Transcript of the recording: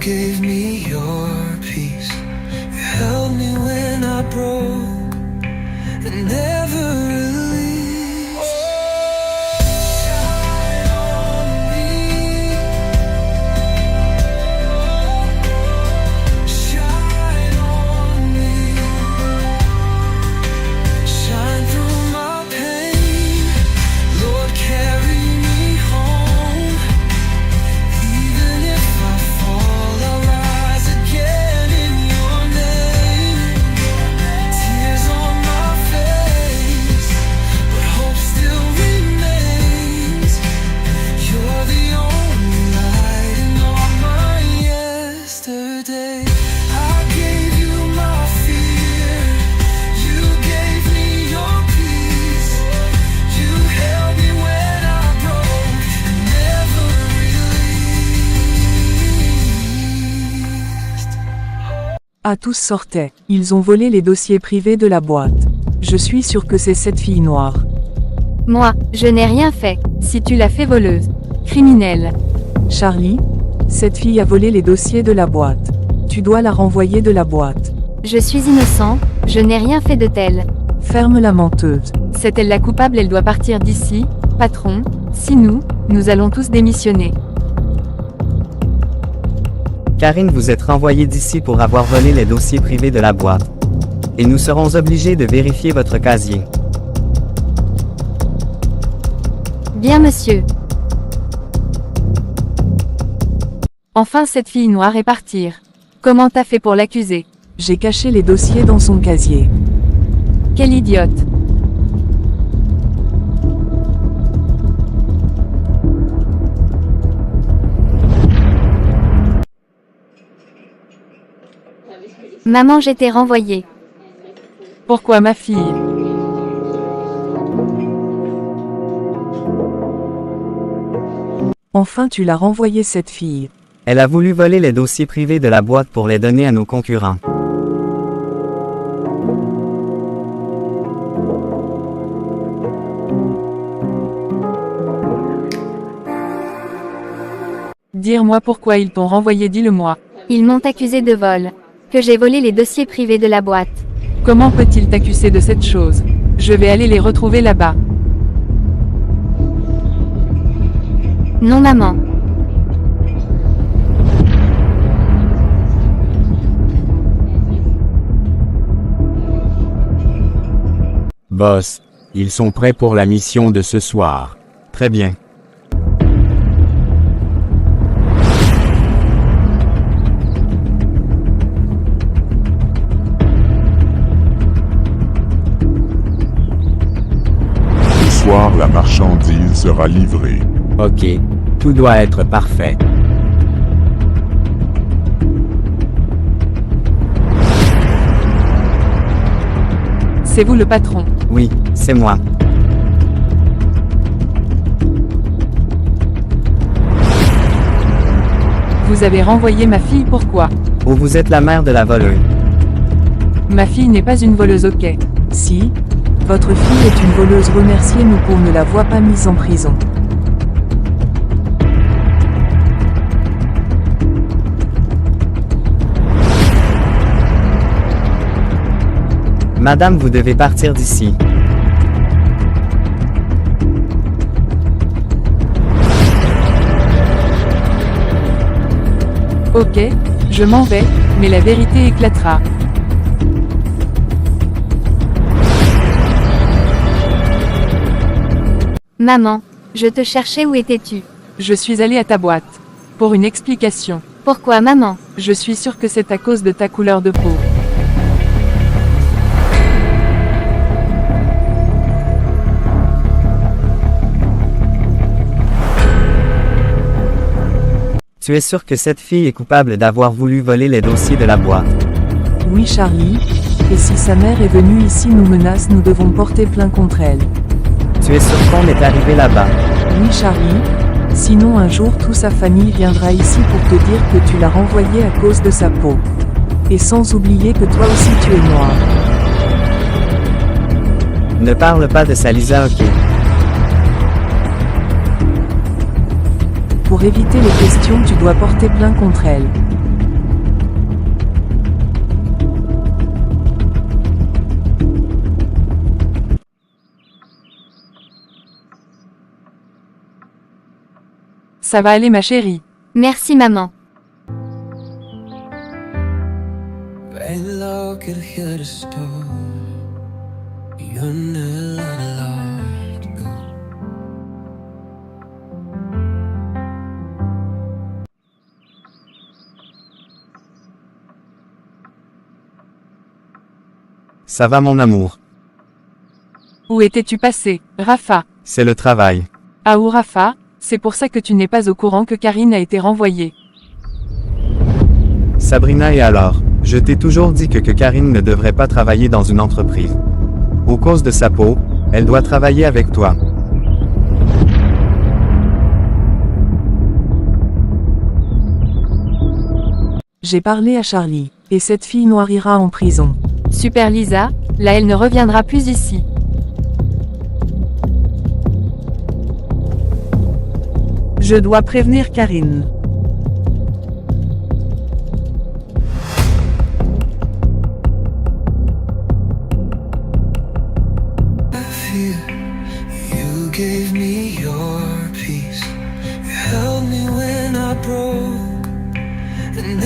gave me your peace. You held me when I broke and never released. Oh, shine on me. Shine on me. Shine through my pain. Lord, carry me home. Even if I fall, I'll rise again in your name. Tears on my face, but hope still remains. You're the only light in all my yesterday. I gave you my fear. You gave me your peace. You held me when I broke and never released. Ah, tous sortaient. Ils ont volé les dossiers privés de la boîte. Je suis sûr que c'est cette fille noire. Moi, je n'ai rien fait. Si tu l'as fait voleuse. Criminelle. Charlie, cette fille a volé les dossiers de la boîte. Tu dois la renvoyer de la boîte. Je suis innocent, je n'ai rien fait de tel. Ferme la menteuse. C'est elle la coupable, elle doit partir d'ici, patron. Si nous allons tous démissionner. Karine, vous êtes renvoyée d'ici pour avoir volé les dossiers privés de la boîte. Et nous serons obligés de vérifier votre casier. Bien monsieur. Enfin cette fille noire est partir. Comment t'as fait pour l'accuser? J'ai caché les dossiers dans son casier. Quelle idiote. Maman, j'étais renvoyée. Pourquoi ma fille? Enfin tu l'as renvoyée cette fille. Elle a voulu voler les dossiers privés de la boîte pour les donner à nos concurrents. Dire-moi pourquoi ils t'ont renvoyé, dis-le-moi. Ils m'ont accusé de vol. Que j'ai volé les dossiers privés de la boîte. Comment peut-il t'accuser de cette chose? Je vais aller les retrouver là-bas. Non maman. Boss, ils sont prêts pour la mission de ce soir. Très bien. Ce soir, la marchandise sera livrée. Ok, tout doit être parfait. C'est vous le patron? Oui, c'est moi. Vous avez renvoyé ma fille, pourquoi? Oh, vous êtes la mère de la voleuse. Ma fille n'est pas une voleuse, ok? Si, votre fille est une voleuse, remerciez-nous pour ne la voir pas mise en prison. Madame, vous devez partir d'ici. Ok, je m'en vais, mais la vérité éclatera. Maman, je te cherchais, où étais-tu? Je suis allée à ta boîte. Pour une explication. Pourquoi maman? Je suis sûre que c'est à cause de ta couleur de peau. Tu es sûr que cette fille est coupable d'avoir voulu voler les dossiers de la boîte? Oui Charlie, et si sa mère est venue ici nous menace, nous devons porter plainte contre elle. Tu es sûr qu'on est arrivé là-bas? Oui Charlie, sinon un jour toute sa famille viendra ici pour te dire que tu l'as renvoyée à cause de sa peau. Et sans oublier que toi aussi tu es noir. Ne parle pas de ça Lisa, ok? Pour éviter les questions, tu dois porter plainte contre elle. Ça va aller ma chérie. Merci maman. Ain't love could heal the storm. You're never allowed to go. Ça va mon amour. Où étais-tu passé, Rafa? C'est le travail. Ah ou Rafa, c'est pour ça que tu n'es pas au courant que Karine a été renvoyée. Sabrina et alors, je t'ai toujours dit que Karine ne devrait pas travailler dans une entreprise. Au cause de sa peau, elle doit travailler avec toi. J'ai parlé à Charlie, et cette fille noire ira en prison. Super Lisa, là elle ne reviendra plus ici. Je dois prévenir Karine. You gave me your peace. You held me when I broke. And